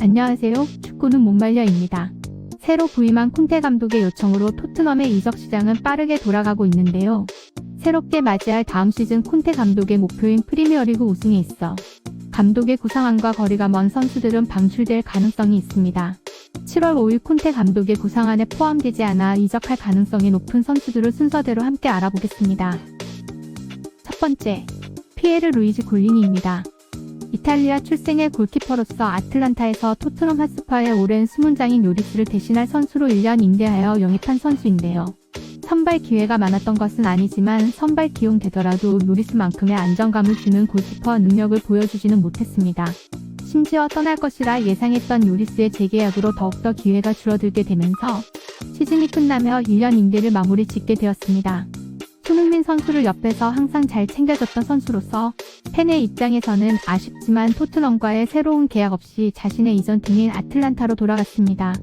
안녕하세요. 축구는 못 말려입니다. 새로 부임한 콘테 감독의 요청으로 토트넘의 이적 시장은 빠르게 돌아가고 있는데요. 새롭게 맞이할 다음 시즌 콘테 감독의 목표인 프리미어리그 우승에 있어 감독의 구상안과 거리가 먼 선수들은 방출될 가능성이 있습니다. 7월 5일 콘테 감독의 구상안에 포함되지 않아 이적할 가능성이 높은 선수들을 순서대로 함께 알아보겠습니다. 첫 번째, 피에르 루이지 골리니입니다. 이탈리아 출생의 골키퍼로서 아틀란타에서 토트넘 핫스파의 오랜 수문장인 요리스를 대신할 선수로 1년 임대하여 영입한 선수인데요. 선발 기회가 많았던 것은 아니지만 선발 기용되더라도 요리스만큼의 안정감을 주는 골키퍼 능력을 보여주지는 못했습니다. 심지어 떠날 것이라 예상했던 요리스의 재계약으로 더욱더 기회가 줄어들게 되면서 시즌이 끝나며 1년 임대를 마무리 짓게 되었습니다. 손흥민 선수를 옆에서 항상 잘 챙겨줬던 선수로서 팬의 입장에서는 아쉽지만 토트넘과의 새로운 계약 없이 자신의 이전 팀인 아틀란타로 돌아갔습니다.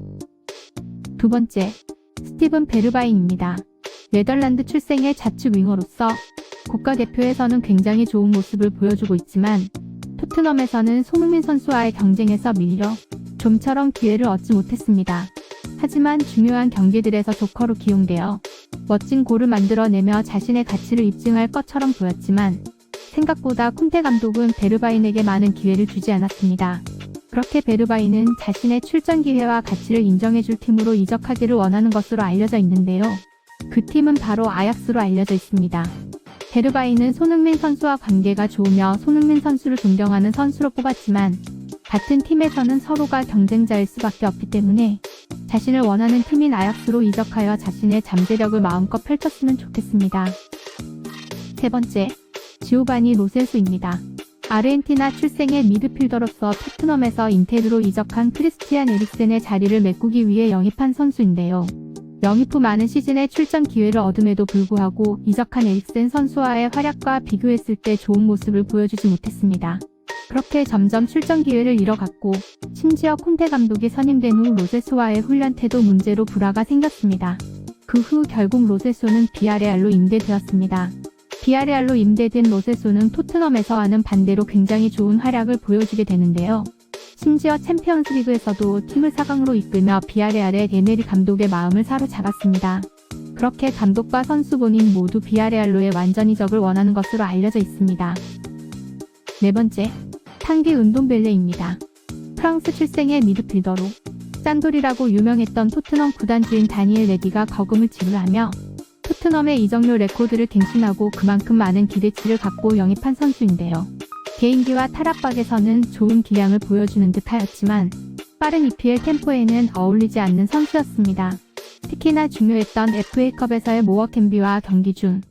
두 번째, 스티븐 베르바인입니다. 네덜란드 출생의 좌측 윙어로서 국가대표에서는 굉장히 좋은 모습을 보여주고 있지만 토트넘에서는 손흥민 선수와의 경쟁에서 밀려 좀처럼 기회를 얻지 못했습니다. 하지만 중요한 경기들에서 조커로 기용되어 멋진 골을 만들어내며 자신의 가치를 입증할 것처럼 보였지만 생각보다 콘테 감독은 베르바인에게 많은 기회를 주지 않았습니다. 그렇게 베르바인은 자신의 출전 기회와 가치를 인정해줄 팀으로 이적하기를 원하는 것으로 알려져 있는데요. 그 팀은 바로 아약스로 알려져 있습니다. 베르바인은 손흥민 선수와 관계가 좋으며 손흥민 선수를 존경하는 선수로 뽑았지만 같은 팀에서는 서로가 경쟁자일 수밖에 없기 때문에 자신을 원하는 팀인 아약스로 이적하여 자신의 잠재력을 마음껏 펼쳤으면 좋겠습니다. 세 번째, 지오바니 로셀소입니다. 아르헨티나 출생의 미드필더로서 토트넘에서 인테르로 이적한 크리스티안 에릭센의 자리를 메꾸기 위해 영입한 선수인데요. 영입 후 많은 시즌에 출전 기회를 얻음에도 불구하고 이적한 에릭센 선수와의 활약과 비교했을 때 좋은 모습을 보여주지 못했습니다. 그렇게 점점 출전 기회를 잃어갔고 심지어 콘테 감독이 선임된 후 로셀소와의 훈련 태도 문제로 불화가 생겼습니다. 그 후 결국 로셀소는 비아레알로 임대되었습니다. 비아레알로 임대된 로셀소는 토트넘에서와는 반대로 굉장히 좋은 활약을 보여주게 되는데요. 심지어 챔피언스리그에서도 팀을 4강으로 이끌며 비아레알의 에메리 감독의 마음을 사로잡았습니다. 그렇게 감독과 선수 본인 모두 비아레알로의 완전 이적을 원하는 것으로 알려져 있습니다. 네 번째, 탕기 은돔벨레입니다. 프랑스 출생의 미드필더로 짠돌이라고 유명했던 토트넘 구단주인 다니엘 레비가 거금을 지불하며 토트넘의 이적료 레코드를 갱신하고 그만큼 많은 기대치를 갖고 영입한 선수인데요. 개인기와 탈압박에서는 좋은 기량을 보여주는 듯 하였지만 빠른 EPL 템포에는 어울리지 않는 선수였습니다. 특히나 중요했던 FA컵에서의 모어캔비와 경기 중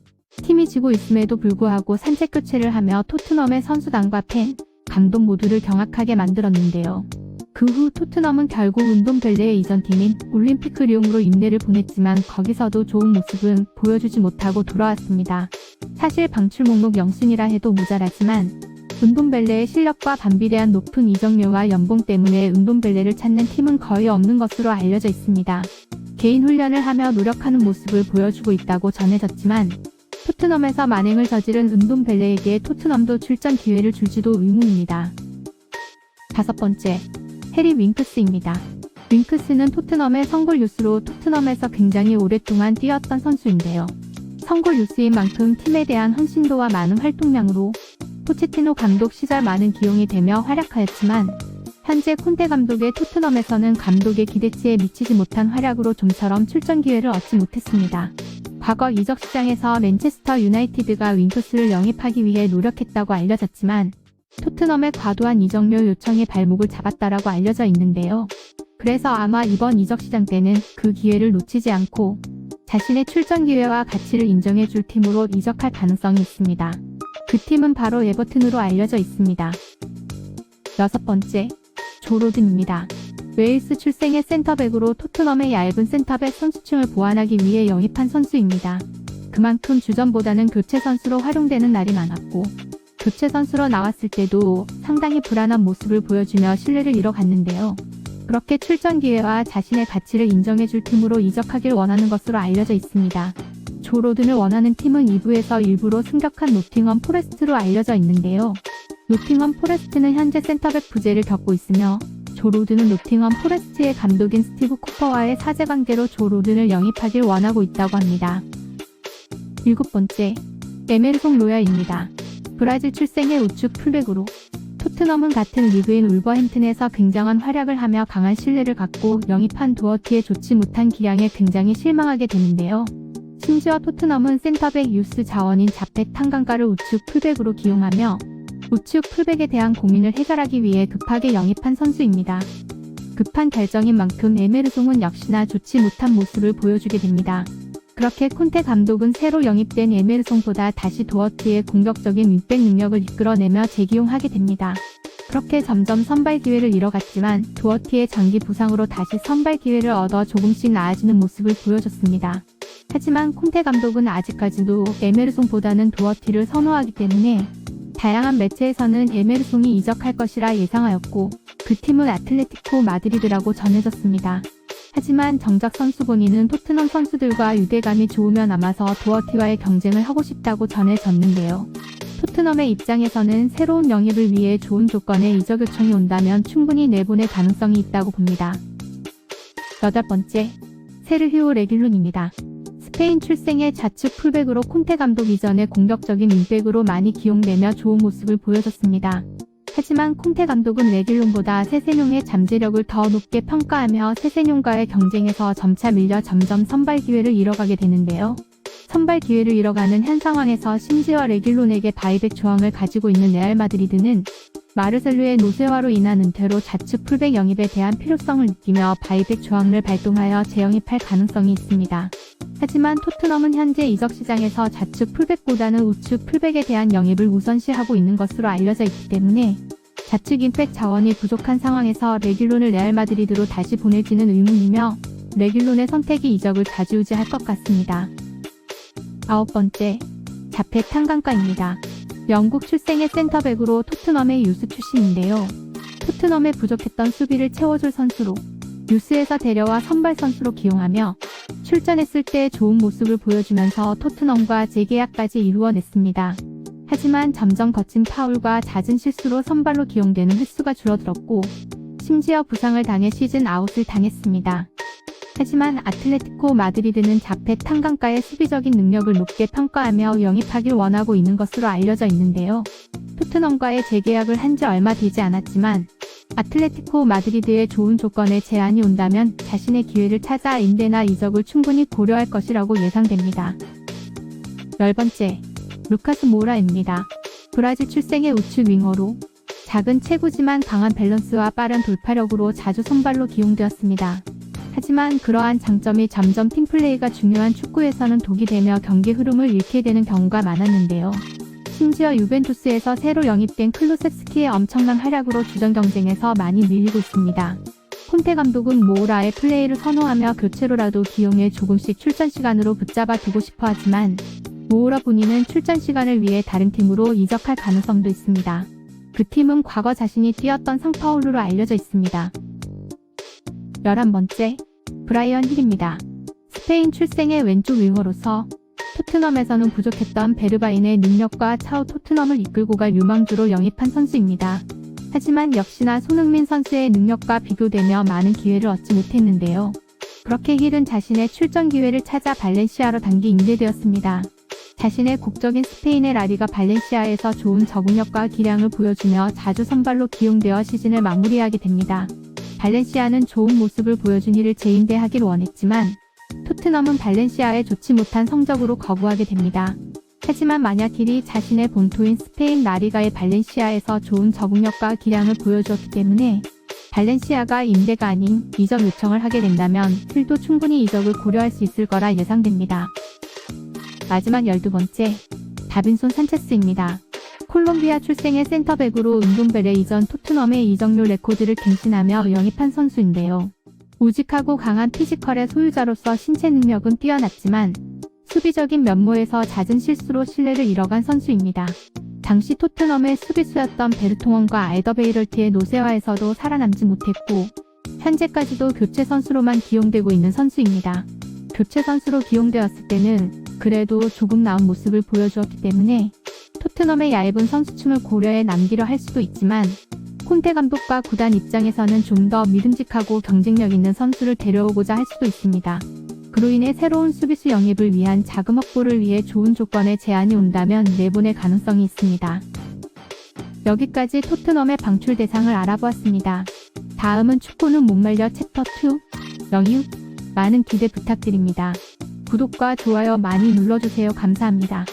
팀이 지고 있음에도 불구하고 산책 교체를 하며 토트넘의 선수단과 팬, 감독 모두를 경악하게 만들었는데요. 그 후 토트넘은 결국 은돔벨레의 이전 팀인 올림피크 리옹으로 임대를 보냈지만 거기서도 좋은 모습은 보여주지 못하고 돌아왔습니다. 사실 방출 목록 0순위라 해도 모자라지만 은돔벨레의 실력과 반비례한 높은 이적료와 연봉 때문에 은돔벨레를 찾는 팀은 거의 없는 것으로 알려져 있습니다. 개인 훈련을 하며 노력하는 모습을 보여주고 있다고 전해졌지만 토트넘에서 만행을 저지른 은돔벨레에게 토트넘도 출전 기회를 줄지도 의문입니다. 다섯 번째, 해리 윙크스입니다. 윙크스는 토트넘의 선골 유스로 토트넘에서 굉장히 오랫동안 뛰었던 선수인데요. 선골 유스인 만큼 팀에 대한 헌신도와 많은 활동량으로 포체티노 감독 시절 많은 기용이 되며 활약하였지만 현재 콘테 감독의 토트넘에서는 감독의 기대치에 미치지 못한 활약으로 좀처럼 출전 기회를 얻지 못했습니다. 과거 이적 시장에서 맨체스터 유나이티드가 윙크스를 영입하기 위해 노력했다고 알려졌지만 토트넘의 과도한 이적료 요청에 발목을 잡았다라고 알려져 있는데요. 그래서 아마 이번 이적 시장 때는 그 기회를 놓치지 않고 자신의 출전 기회와 가치를 인정해줄 팀으로 이적할 가능성이 있습니다. 그 팀은 바로 에버튼으로 알려져 있습니다. 여섯 번째, 조 로든입니다. 웨일스 출생의 센터백으로 토트넘의 얇은 센터백 선수층을 보완하기 위해 영입한 선수입니다. 그만큼 주전보다는 교체 선수로 활용되는 날이 많았고 교체 선수로 나왔을 때도 상당히 불안한 모습을 보여주며 신뢰를 잃어갔는데요. 그렇게 출전 기회와 자신의 가치를 인정해줄 팀으로 이적하길 원하는 것으로 알려져 있습니다. 조 로든을 원하는 팀은 2부에서 일부로 승격한 노팅엄 포레스트로 알려져 있는데요. 노팅엄 포레스트는 현재 센터백 부재를 겪고 있으며 조 로든은 노팅엄 포레스트의 감독인 스티브 쿠퍼와의 사제관계로 조 로든을 영입하길 원하고 있다고 합니다. 7번째, 에메르송 로얄입니다. 브라질 출생의 우측 풀백으로 토트넘은 같은 리그인 울버햄튼에서 굉장한 활약을 하며 강한 신뢰를 갖고 영입한 도어티의 좋지 못한 기량에 굉장히 실망하게 되는데요. 심지어 토트넘은 센터백 유스 자원인 자펫 탕강가를 우측 풀백으로 기용하며 우측 풀백에 대한 고민을 해결하기 위해 급하게 영입한 선수입니다. 급한 결정인 만큼 에메르송은 역시나 좋지 못한 모습을 보여주게 됩니다. 그렇게 콘테 감독은 새로 영입된 에메르송보다 다시 도어티의 공격적인 윙백 능력을 이끌어내며 재기용하게 됩니다. 그렇게 점점 선발 기회를 잃어갔지만 도어티의 장기 부상으로 다시 선발 기회를 얻어 조금씩 나아지는 모습을 보여줬습니다. 하지만 콘테 감독은 아직까지도 에메르송보다는 도어티를 선호하기 때문에 다양한 매체에서는 에메르송이 이적할 것이라 예상하였고 그 팀은 아틀레티코 마드리드라고 전해졌습니다. 하지만 정작 선수 본인은 토트넘 선수들과 유대감이 좋으며 남아서 도어티와의 경쟁을 하고 싶다고 전해졌는데요. 토트넘의 입장에서는 새로운 영입을 위해 좋은 조건의 이적 요청이 온다면 충분히 내보낼 가능성이 있다고 봅니다. 8번째, 세르히오 레길론입니다. 스페인 출생의 좌측 풀백으로 콘테 감독 이전에 공격적인 윙백으로 많이 기용되며 좋은 모습을 보여줬습니다. 하지만 콘테 감독은 레길론보다 세세뇽의 잠재력을 더 높게 평가하며 세세뇽과의 경쟁에서 점차 밀려 점점 선발 기회를 잃어가게 되는데요. 선발 기회를 잃어가는 현 상황에서 심지어 레길론에게 바이백 조항을 가지고 있는 레알 마드리드는 마르셀로의 노쇠화로 인한 은퇴로 좌측 풀백 영입에 대한 필요성을 느끼며 바이백 조항을 발동하여 재영입할 가능성이 있습니다. 하지만 토트넘은 현재 이적 시장에서 좌측 풀백보다는 우측 풀백에 대한 영입을 우선시하고 있는 것으로 알려져 있기 때문에 좌측 윙백 자원이 부족한 상황에서 레길론을 레알 마드리드로 다시 보낼지는 의문이며 레길론의 선택이 이적을 좌지우지할 것 같습니다. 9번째, 자펫 탕강가입니다. 영국 출생의 센터백으로 토트넘의 유스 출신인데요. 토트넘의 부족했던 수비를 채워줄 선수로 유스에서 데려와 선발 선수로 기용하며 출전했을 때 좋은 모습을 보여주면서 토트넘과 재계약까지 이루어냈습니다. 하지만 점점 거친 파울과 잦은 실수로 선발로 기용되는 횟수가 줄어들었고 심지어 부상을 당해 시즌 아웃을 당했습니다. 하지만 아틀레티코 마드리드는 자펫 탕강가의 수비적인 능력을 높게 평가하며 영입하길 원하고 있는 것으로 알려져 있는데요. 토트넘과의 재계약을 한 지 얼마 되지 않았지만 아틀레티코 마드리드의 좋은 조건에 제안이 온다면 자신의 기회를 찾아 임대나 이적을 충분히 고려할 것이라고 예상됩니다. 10번째, 루카스 모우라입니다. 브라질 출생의 우측 윙어로 작은 체구지만 강한 밸런스와 빠른 돌파력으로 자주 선발로 기용되었습니다. 하지만 그러한 장점이 점점 팀플레이가 중요한 축구에서는 독이 되며 경기 흐름을 잃게 되는 경우가 많았는데요. 심지어 유벤투스에서 새로 영입된 클루셉스키의 엄청난 활약으로 주전 경쟁에서 많이 밀리고 있습니다. 콘테 감독은 모우라의 플레이를 선호하며 교체로라도 기용해 조금씩 출전 시간으로 붙잡아 두고 싶어 하지만 모우라 본인은 출전 시간을 위해 다른 팀으로 이적할 가능성도 있습니다. 그 팀은 과거 자신이 뛰었던 상파울루로 알려져 있습니다. 11번째, 브라이언 힐입니다. 스페인 출생의 왼쪽 윙어로서 토트넘에서는 부족했던 베르바인의 능력과 차후 토트넘을 이끌고 갈 유망주로 영입한 선수입니다. 하지만 역시나 손흥민 선수의 능력과 비교되며 많은 기회를 얻지 못했는데요. 그렇게 힐은 자신의 출전 기회를 찾아 발렌시아로 단기 임대되었습니다. 자신의 국적인 스페인의 라리가 발렌시아에서 좋은 적응력과 기량을 보여주며 자주 선발로 기용되어 시즌을 마무리하게 됩니다. 발렌시아는 좋은 모습을 보여준 힐을 재임대하길 원했지만 토트넘은 발렌시아의 좋지 못한 성적으로 거부하게 됩니다. 하지만 만약 힐이 자신의 본토인 스페인 라리가의 발렌시아에서 좋은 적응력과 기량을 보여주었기 때문에 발렌시아가 임대가 아닌 이적 요청을 하게 된다면 힐도 충분히 이적을 고려할 수 있을 거라 예상됩니다. 마지막 12번째, 다빈손 산체스입니다. 콜롬비아 출생의 센터백으로 운동벨의 이전 토트넘의 이적료 레코드를 갱신하며 영입한 선수인데요. 우직하고 강한 피지컬의 소유자로서 신체 능력은 뛰어났지만 수비적인 면모에서 잦은 실수로 신뢰를 잃어간 선수입니다. 당시 토트넘의 수비수였던 베르통원과 알더베이럴트의 노쇠화에서도 살아남지 못했고 현재까지도 교체 선수로만 기용되고 있는 선수입니다. 교체 선수로 기용되었을 때는 그래도 조금 나은 모습을 보여주었기 때문에 토트넘의 얇은 선수층을 고려해 남기려 할 수도 있지만 콘테 감독과 구단 입장에서는 좀 더 믿음직하고 경쟁력 있는 선수를 데려오고자 할 수도 있습니다. 그로 인해 새로운 수비수 영입을 위한 자금 확보를 위해 좋은 조건의 제안이 온다면 내보낼 가능성이 있습니다. 여기까지 토트넘의 방출 대상을 알아보았습니다. 다음은 축구는 못 말려 챕터 2 영유 많은 기대 부탁드립니다. 구독과 좋아요 많이 눌러주세요. 감사합니다.